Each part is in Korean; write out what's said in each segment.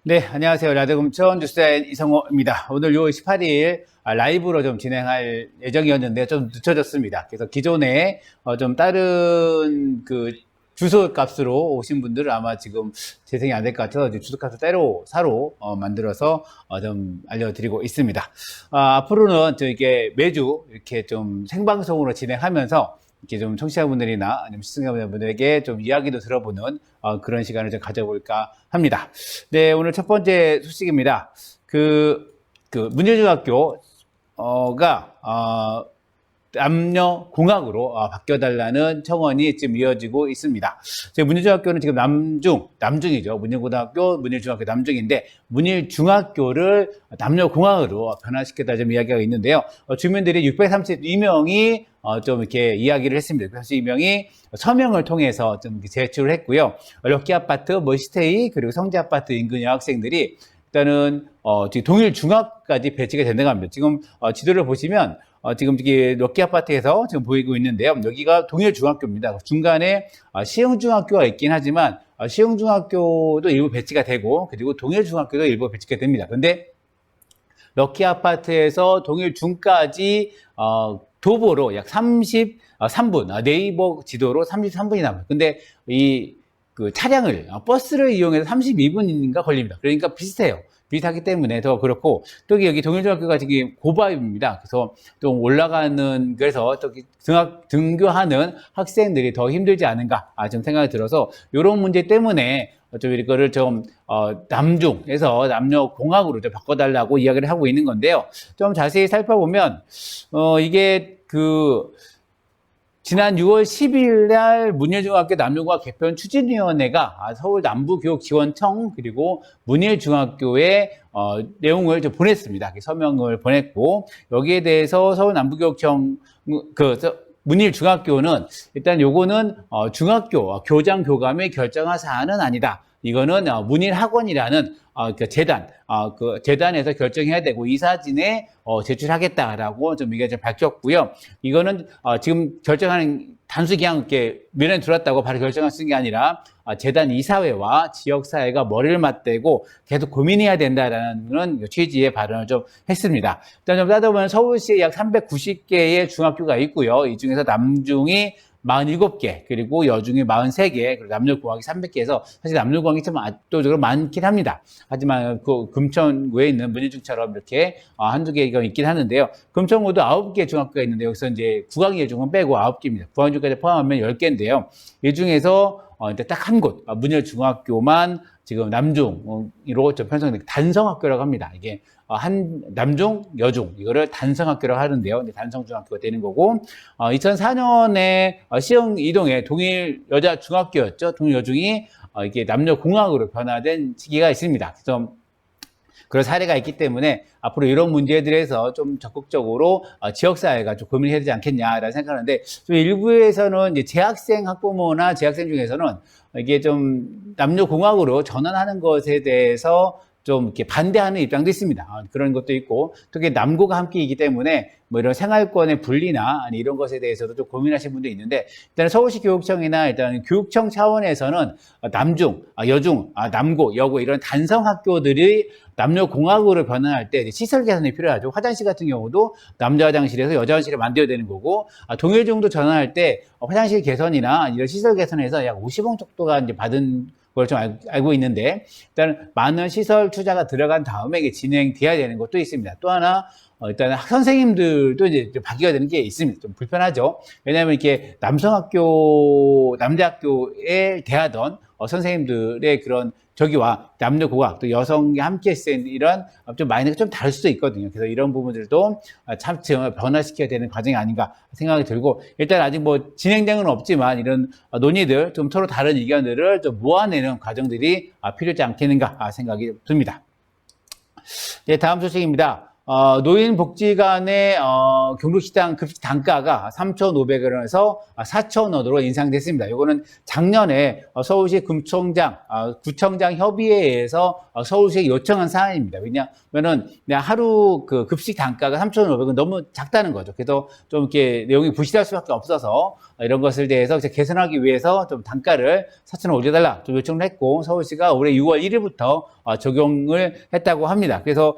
네, 안녕하세요. 라드금천 뉴스타인 이성호입니다. 오늘 6월 18일 라이브로 좀 진행할 예정이었는데 좀 늦춰졌습니다. 그래서 기존에 좀 다른 그 주소 값으로 오신 분들은 아마 지금 재생이 안 될 것 같아서 주소 값을 따로 사로 만들어서 좀 알려드리고 있습니다. 앞으로는 저 이게 매주 이렇게 좀 생방송으로 진행하면서 이렇게 좀 청취자분들이나 아니면 시청자분들에게 좀 이야기도 들어보는 그런 시간을 좀 가져볼까 합니다. 네, 오늘 첫 번째 소식입니다. 문예중학교가 남녀공학으로 바뀌어달라는 청원이 지금 이어지고 있습니다. 저희 문예중학교는 지금 남중이죠. 문예고등학교, 문예중학교 남중인데 문예중학교를 남녀공학으로 변화시켰다 좀 이야기가 있는데요. 주민들이 632명이 좀 이렇게 이야기를 했습니다. 632명이 서명을 통해서 좀 제출을 했고요. 럭키아파트, 머시테이, 그리고 성지아파트 인근 여학생들이 일단은 지금 동일중학까지 배치가 된다고 합니다. 지금 지도를 보시면 지금 이게 럭키아파트에서 지금 보이고 있는데요. 여기가 동일중학교입니다. 중간에 시흥중학교가 있긴 하지만 시흥중학교도 일부 배치가 되고 그리고 동일중학교도 일부 배치가 됩니다. 그런데 럭키아파트에서 동일중까지 도보로 약 33분, 네이버 지도로 33분이 남아요. 근데 차량을, 버스를 이용해서 32분인가 걸립니다. 그러니까 비슷해요. 비슷하기 때문에 더 그렇고, 또 여기 동일중학교가 지금 고바입니다. 그래서 좀 그래서 또 등교하는 학생들이 더 힘들지 않은가, 좀 생각이 들어서, 이런 문제 때문에 좀 이거를 남중에서 남녀공학으로 좀 바꿔달라고 이야기를 하고 있는 건데요. 좀 자세히 살펴보면, 이게 지난 6월 10일 날 문예중학교 남녀공학 개편 추진위원회가 서울 남부교육지원청 그리고 문예중학교에 내용을 좀 보냈습니다. 서명을 보냈고 여기에 대해서 서울 남부교육청 문예중학교는 일단 요거는 중학교 교장 교감의 결정할 사안은 아니다. 이거는 문일학원이라는 재단에서 결정해야 되고 이사진에 제출하겠다라고 좀 의견을 밝혔고요. 이거는 지금 결정하는 단순히 그냥 이렇게 면에 들었다고 바로 결정할 수 있는 게 아니라 재단 이사회와 지역사회가 머리를 맞대고 계속 고민해야 된다라는 취지의 발언을 좀 했습니다. 일단 좀 따져보면 서울시에 약 390개의 중학교가 있고요. 이 중에서 남중이 47개, 그리고 여중이 43개, 그리고 남녀공학이 300개에서 사실 남녀공학이 좀 압도적으로 많긴 합니다. 하지만 금천구에 있는 문예중처럼 이렇게 한두 개가 있긴 하는데요. 금천구도 9개 중학교가 있는데 여기서 이제 국악예중은 빼고 9개입니다. 국악예중까지 포함하면 10개인데요. 이 중에서 딱 한 곳, 문예중학교만 지금 남중으로 좀 편성된 단성학교라고 합니다. 이게 남중, 여중 이거를 단성학교라고 하는데요. 단성중학교가 되는 거고 2004년에 시흥 이동에 동일 여자 중학교였죠. 동일 여중이 이게 남녀공학으로 변화된 시기가 있습니다. 그래서 그런 사례가 있기 때문에 앞으로 이런 문제들에서 좀 적극적으로 지역사회가 좀 고민해야 되지 않겠냐라는 생각하는데 일부에서는 이제 재학생 학부모나 재학생 중에서는 이게 좀 남녀공학으로 전환하는 것에 대해서 좀 이렇게 반대하는 입장도 있습니다. 그런 것도 있고, 특히 남고가 함께이기 때문에 뭐 이런 생활권의 분리나 아니 이런 것에 대해서도 좀 고민하시는 분도 있는데, 일단 서울시 교육청이나 일단 교육청 차원에서는 남중, 여중, 남고, 여고 이런 단성 학교들이 남녀공학으로 변환할 때 시설 개선이 필요하죠. 화장실 같은 경우도 남자 화장실에서 여자 화장실을 만들어야 되는 거고, 동일중도 전환할 때 화장실 개선이나 이런 시설 개선에서 약 50억 정도가 이제 받은 걸 좀 알고 있는데, 일단 많은 시설 투자가 들어간 다음에 이게 진행돼야 되는 것도 있습니다. 또 하나, 일단 선생님들도 이제 좀 바뀌어야 되는 게 있습니다. 좀 불편하죠. 왜냐하면 이렇게 남자학교에 대하던 선생님들의 그런 저기와 남녀공학 또 여성이 함께 쓰는 이런 좀 마인드가 좀 다를 수도 있거든요. 그래서 이런 부분들도 차츰 변화시켜야 되는 과정이 아닌가 생각이 들고, 일단 아직 뭐 진행된 건 없지만 이런 논의들 좀 서로 다른 의견들을 좀 모아내는 과정들이 필요하지 않겠는가 생각이 듭니다. 네, 다음 소식입니다. 노인복지관의 경로식당 급식 단가가 3,500원에서 4,000원으로 인상됐습니다. 이거는 작년에 서울시 구청장 협의회에 의해서 서울시에 요청한 사안입니다. 왜냐면은 하루 그 급식 단가가 3,500원 너무 작다는 거죠. 그래서 좀 이렇게 내용이 부실할 수밖에 없어서 이런 것을 대해서 개선하기 위해서 좀 단가를 4,000원 올려달라 좀 요청을 했고, 서울시가 올해 6월 1일부터 적용을 했다고 합니다. 그래서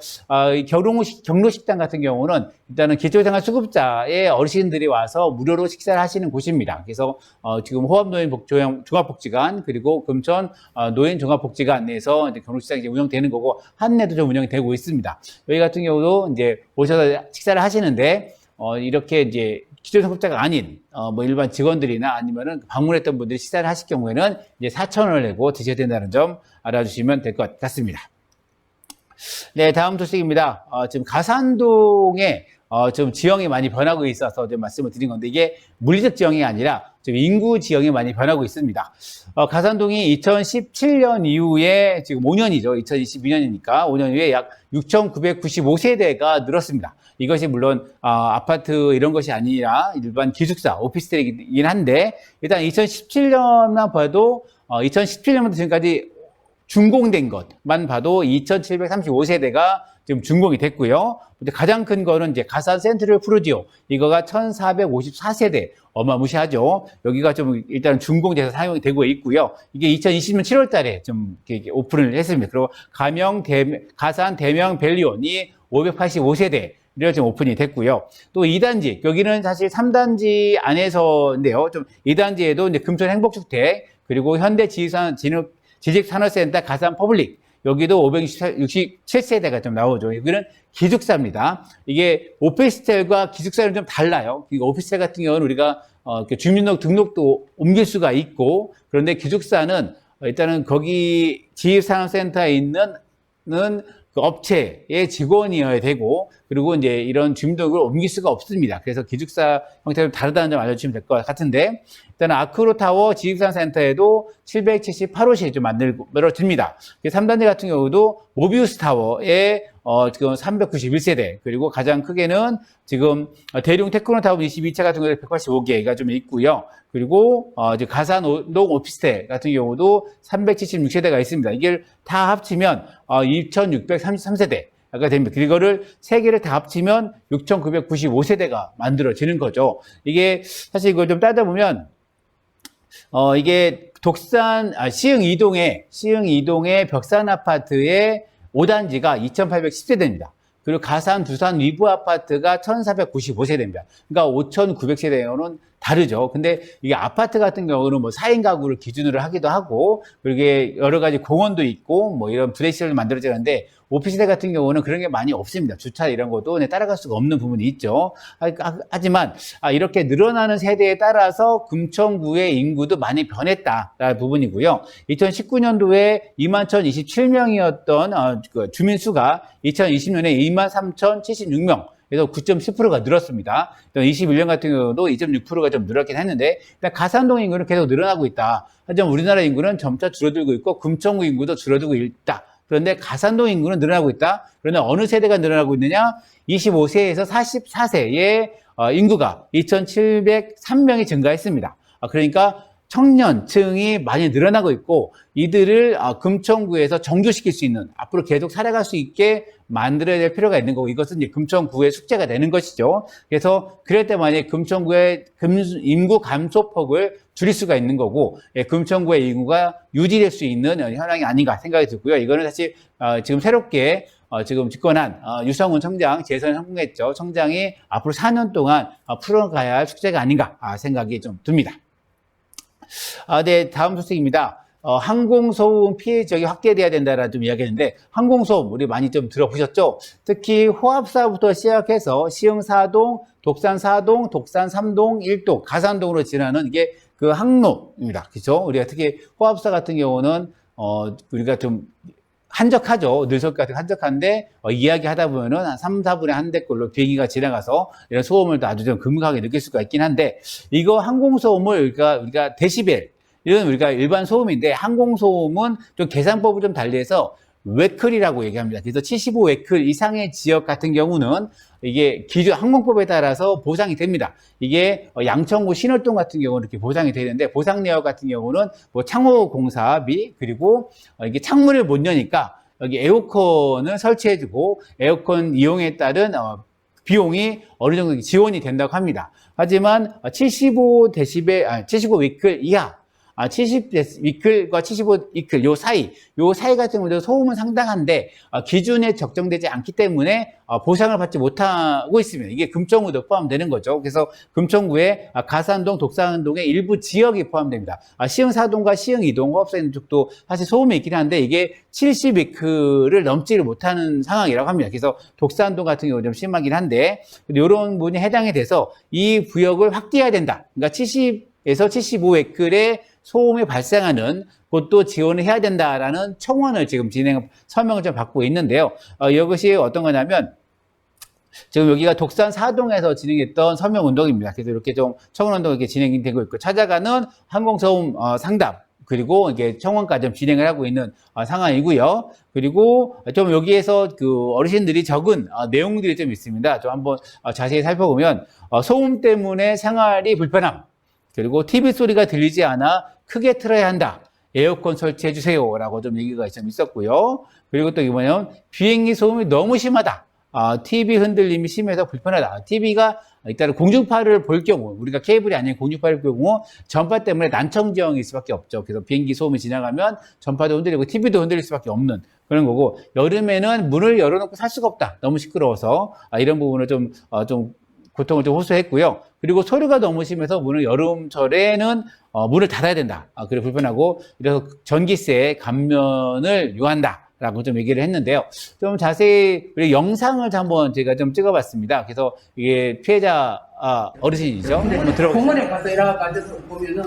경로식당 같은 경우는 일단은 기초생활수급자의 어르신들이 와서 무료로 식사를 하시는 곳입니다. 그래서 지금 호암노인종합복지관 그리고 금천 노인종합복지관 내에서 이제 경로식당이 운영되는 거고, 한내도 좀 운영이 되고 있습니다. 여기 같은 경우도 이제 오셔서 식사를 하시는데 이렇게 이제 기초생급자가 아닌 뭐 일반 직원들이나 아니면은 방문했던 분들이 식사를 하실 경우에는 이제 4,000원을 내고 드셔야 된다는 점 알아주시면 될 것 같습니다. 네, 다음 소식입니다. 지금 가산동에 좀 지형이 많이 변하고 있어서 좀 말씀을 드린 건데, 이게 물리적 지형이 아니라 지금 인구 지형이 많이 변하고 있습니다. 가산동이 2017년 이후에 지금 5년이죠. 2022년이니까 5년 후에 약 6,995세대가 늘었습니다. 이것이 물론 아파트 이런 것이 아니라 일반 기숙사, 오피스텔이긴 한데, 일단 2017년만 봐도 2017년부터 지금까지 준공된 것만 봐도 2,735세대가 지금 준공이 됐고요. 근데 가장 큰 거는 이제 가산 센트럴 푸르지오, 이거가 1,454세대, 어마무시하죠. 여기가 좀 일단 준공돼서 사용이 되고 있고요. 이게 2020년 7월 달에 좀 오픈을 했습니다. 그리고 가산 대명 밸리온이 585세대, 를 좀 오픈이 됐고요. 또 2단지, 여기는 사실 3단지 안에서인데요. 좀 2단지에도 이제 금천 행복주택, 그리고 현대 지식산업센터 가산 퍼블릭, 여기도 567세대가 좀 나오죠. 여기는 기숙사입니다. 이게 오피스텔과 기숙사는 좀 달라요. 오피스텔 같은 경우는 우리가 주민등록도 옮길 수가 있고, 그런데 기숙사는 일단은 거기 지식산업센터에 있는 그 업체의 직원이어야 되고, 그리고 이제 이런 주민등록을 옮길 수가 없습니다. 그래서 기숙사 형태가 다르다는 점 알려주시면 될 것 같은데, 일단 아크로타워 지식산센터에도 778호실이 좀 만들어집니다. 3단지 같은 경우도 모비우스 타워에 지금 391세대, 그리고 가장 크게는 지금 대륙 테크노타워 22차 같은 경우에 185개가 좀 있고요. 그리고 이제 가산동 오피스텔 같은 경우도 376세대가 있습니다. 이게 다 합치면 2,633세대가 됩니다. 이거를 세 개를 다 합치면 6,995세대가 만들어지는 거죠. 이게 사실 이걸 좀 따져보면 이게 시흥 이동의 벽산 아파트의 5단지가 2,810세대입니다. 그리고 가산 두산 위브 아파트가 1,495세대입니다. 그러니까 5,900세대는 다르죠. 근데 이게 아파트 같은 경우는 뭐 4인 가구를 기준으로 하기도 하고, 그리고 여러 가지 공원도 있고, 뭐 이런 부대시설을 만들어지는데, 오피스텔 같은 경우는 그런 게 많이 없습니다. 주차 이런 것도 따라갈 수가 없는 부분이 있죠. 하지만 이렇게 늘어나는 세대에 따라서 금천구의 인구도 많이 변했다라는 부분이고요. 2019년도에 21,027명이었던 주민 수가 2020년에 23,076명. 그래서 9.10%가 늘었습니다. 21년 같은 경우도 2.6%가 좀 늘었긴 했는데, 가산동 인구는 계속 늘어나고 있다. 하지만 우리나라 인구는 점차 줄어들고 있고, 금천구 인구도 줄어들고 있다. 그런데 가산동 인구는 늘어나고 있다. 그런데 어느 세대가 늘어나고 있느냐? 25세에서 44세의 인구가 2,703명이 증가했습니다. 그러니까 청년층이 많이 늘어나고 있고, 이들을 금천구에서 정주시킬 수 있는, 앞으로 계속 살아갈 수 있게 만들어야 될 필요가 있는 거고, 이것은 이제 금천구의 숙제가 되는 것이죠. 그래서 그럴 때 만약에 금천구의 인구 감소폭을 줄일 수가 있는 거고, 금천구의 인구가 유지될 수 있는 현황이 아닌가 생각이 들고요. 이거는 사실 지금 새롭게 지금 집권한 유성훈 청장, 재선에 성공했죠. 청장이 앞으로 4년 동안 풀어가야 할 숙제가 아닌가 생각이 좀 듭니다. 네, 다음 소식입니다. 항공소음 피해 지역이 확대돼야 된다라는 좀 이야기했는데, 항공소음 우리 많이 좀 들어보셨죠? 특히 호합사부터 시작해서 시흥 4동, 독산 4동, 독산 3동, 1동, 가산동으로 지나는 이게 그 항로입니다. 그죠? 우리가 특히 호합사 같은 경우는 우리가 좀 한적하죠. 늘석 같은 한적한데 이야기하다 보면은 한 3, 4분의 1대꼴로 비행기가 지나가서 이런 소음을 아주 좀 금하게 느낄 수가 있긴 한데, 이거 항공소음을 우리가 데시벨, 이건 우리가 일반 소음인데, 항공소음은 좀 계산법을 좀 달리해서 웨클이라고 얘기합니다. 그래서 75웨클 이상의 지역 같은 경우는 이게 기준 항공법에 따라서 보상이 됩니다. 이게 양천구 신월동 같은 경우는 이렇게 보상이 되는데 보상 내역 같은 경우는 뭐 창호 공사비 그리고 이게 창문을 못 여니까 여기 에어컨을 설치해주고 에어컨 이용에 따른 비용이 어느 정도 지원이 된다고 합니다. 하지만 75데시벨, 75위클 이하 70위클과 75위클 요 사이 같은 경우도 소음은 상당한데 기준에 적정되지 않기 때문에 보상을 받지 못하고 있습니다. 이게 금천구도 포함되는 거죠. 그래서 금천구에 가산동, 독산동의 일부 지역이 포함됩니다. 시흥 4동과 시흥 2동 허업사 있는 쪽도 사실 소음이 있긴 한데 이게 70위클을 넘지를 못하는 상황이라고 합니다. 그래서 독산동 같은 경우 좀 심하긴 한데 이런 부분이 해당이 돼서 이 구역을 확대해야 된다. 그러니까 70에서 75위클의 소음이 발생하는 곳도 지원을 해야 된다라는 청원을 지금 서명을 좀 받고 있는데요. 이것이 어떤 거냐면 지금 여기가 독산 4동에서 진행했던 서명 운동입니다. 그래서 이렇게 좀 청원 운동이 이렇게 진행이 되고 있고 찾아가는 항공소음 상담 그리고 이게 청원까지 좀 진행을 하고 있는 상황이고요. 그리고 좀 여기에서 그 어르신들이 적은 내용들이 좀 있습니다. 좀 한번 자세히 살펴보면 소음 때문에 생활이 불편함. 그리고 TV 소리가 들리지 않아 크게 틀어야 한다. 에어컨 설치해 주세요. 라고 좀 얘기가 좀 있었고요. 그리고 또 이번에는 비행기 소음이 너무 심하다. TV 흔들림이 심해서 불편하다. TV가 일단은 공중파를 볼 경우, 우리가 케이블이 아닌 공중파를 볼 경우 전파 때문에 난청지형일 수밖에 없죠. 그래서 비행기 소음이 지나가면 전파도 흔들리고 TV도 흔들릴 수밖에 없는 그런 거고, 여름에는 문을 열어놓고 살 수가 없다. 너무 시끄러워서 이런 부분을 좀 고통을 좀 호소했고요. 그리고 소리가 너무 심해서 여름철에는 문을 닫아야 된다. 그래 불편하고, 이래서 전기세 감면을 요한다. 라고 좀 얘기를 했는데요. 좀 자세히 우리 영상을 한번 제가 좀 찍어봤습니다. 그래서 이게 피해자 어르신이죠. 한번 들어보세요. 공원에 가서 이렇게 앉아서 보면은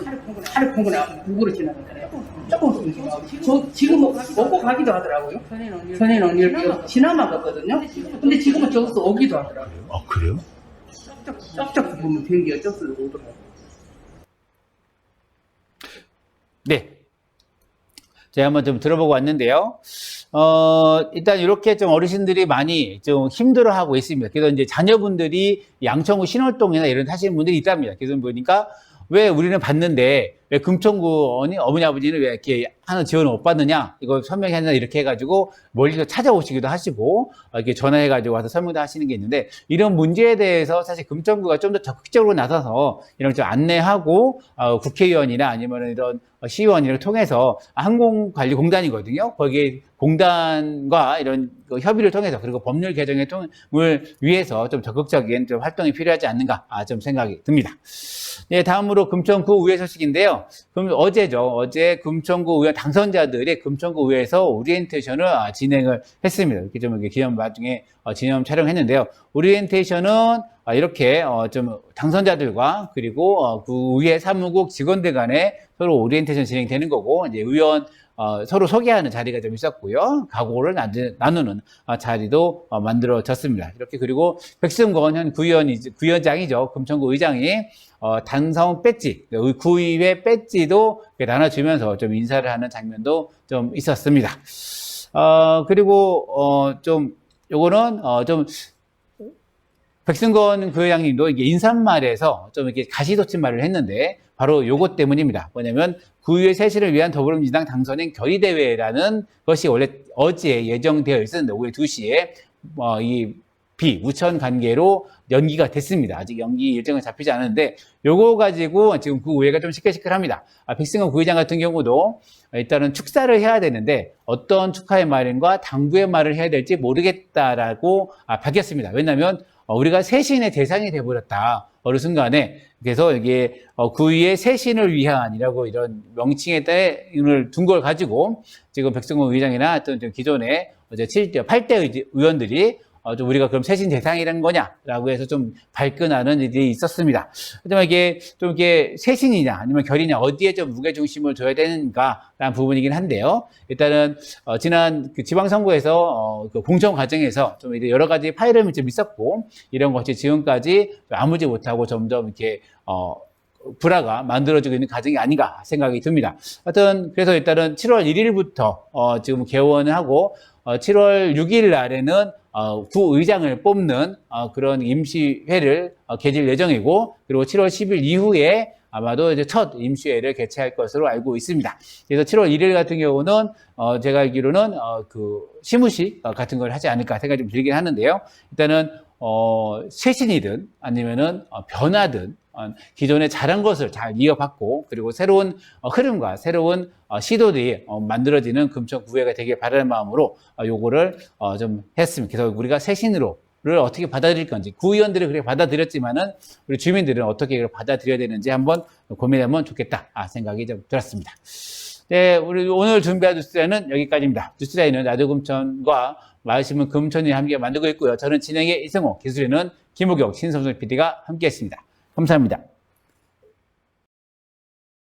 하루 공원에 구구로 지나가잖아요. 조금씩 지나가고. 저 지금 먹고 가기도 하더라고요. 전에는 이렇게 지나만 갔거든요. 근데 지금은 저기서 오기도 하더라고요. 그래요? 쩍쩍 보면 비행기가 저기서 오더라고요. 네. 제가 한번 좀 들어보고 왔는데요. 일단 이렇게 좀 어르신들이 많이 좀 힘들어하고 있습니다. 그래서 이제 자녀분들이 양천구 신월동이나 이런 사시는 분들이 있답니다. 그래서 보니까 왜 우리는 받는데 왜 금천구 어머니 아버지는 왜 이렇게 하는 지원을 못 받느냐, 이거 설명이 하나 이렇게 해가지고 멀리서 찾아오시기도 하시고 이렇게 전화해가지고 와서 설명도 하시는 게 있는데, 이런 문제에 대해서 사실 금천구가 좀 더 적극적으로 나서서 이런 좀 안내하고 국회의원이나 아니면 이런 시의원을 통해서 항공관리공단이거든요. 거기에 공단과 이런 협의를 통해서, 그리고 법률 개정을 위해서 좀 적극적인 좀 활동이 필요하지 않는가 좀 생각이 듭니다. 네, 다음으로 금천구 의회 소식인데요. 그럼 어제 금천구 의원 당선자들이 금천구 의회에서 오리엔테이션을 진행을 했습니다. 이렇게 좀 기념 나중에 기념 촬영했는데요. 오리엔테이션은 이렇게 좀 당선자들과 그리고 그 의회 사무국 직원들 간에 서로 오리엔테이션 진행되는 거고, 이제 의원 서로 소개하는 자리가 좀 있었고요. 각오를 나누는 자리도 만들어졌습니다. 이렇게, 그리고 백승권 현 구의원장이죠. 금천구 의장이 당선 배지, 구의회 배지도 나눠주면서 좀 인사를 하는 장면도 좀 있었습니다. 그리고 요거는 백승권 부회장님도 이게 인사말에서 좀 이렇게 가시돋침말을 했는데, 바로 요것 때문입니다. 뭐냐면 구의회 쇄신을 위한 더불어민주당 당선인 결의대회라는 것이 원래 어제 예정되어 있었는데 오후 2시에 이 우천 관계로 연기가 됐습니다. 아직 연기 일정은 잡히지 않았는데, 요거 가지고 지금 그 의회가 좀 시끌시끌합니다. 백승권 부회장 같은 경우도 일단은 축사를 해야 되는데 어떤 축하의 말인과 당부의 말을 해야 될지 모르겠다라고 밝혔습니다. 왜냐하면 우리가 쇄신의 대상이 돼버렸다, 어느 순간에. 그래서 이게 구의회 쇄신을 위한이라고 이런 명칭에 둔 걸 가지고 지금 백승권 의장이나 어떤 기존의 8대 의원들이 좀 우리가 그럼 쇄신 대상이라는 거냐라고 해서 좀 발끈하는 일이 있었습니다. 하지만 이게 좀 이게 쇄신이냐 아니면 결이냐, 어디에 좀 무게중심을 둬야 되는가라는 부분이긴 한데요. 일단은 지난 그 지방선거에서 그 공천 과정에서 좀 여러 가지 파열음이 좀 있었고, 이런 것이 지금까지 아무지 못하고 점점 이렇게 불화가 만들어지고 있는 과정이 아닌가 생각이 듭니다. 하여튼 그래서 일단은 7월 1일부터 지금 개원을 하고 7월 6일 날에는 구의장을 뽑는 그런 임시회를 개최할 예정이고, 그리고 7월 10일 이후에 아마도 이제 첫 임시회를 개최할 것으로 알고 있습니다. 그래서 7월 1일 같은 경우는 제가 알기로는 그 시무식 같은 걸 하지 않을까 생각이 좀 들긴 하는데요. 일단은 쇄신이든 아니면은 변화든 기존에 잘한 것을 잘 이어받고, 그리고 새로운 흐름과 새로운 시도들이 만들어지는 금천구회가 되길 바라는 마음으로 요거를 좀 했습니다. 그래서 우리가 쇄신으로를 어떻게 받아들일 건지, 구의원들이 그렇게 받아들였지만은 우리 주민들은 어떻게 이걸 받아들여야 되는지 한번 고민하면 좋겠다 생각이 좀 들었습니다. 네, 우리 오늘 준비한 뉴스라인은 여기까지입니다. 뉴스라인은 라디오 금천과 마을신문 금천이 함께 만들고 있고요. 저는 진행의 이승호, 기술에는 김우경, 신성준 PD가 함께했습니다. 감사합니다.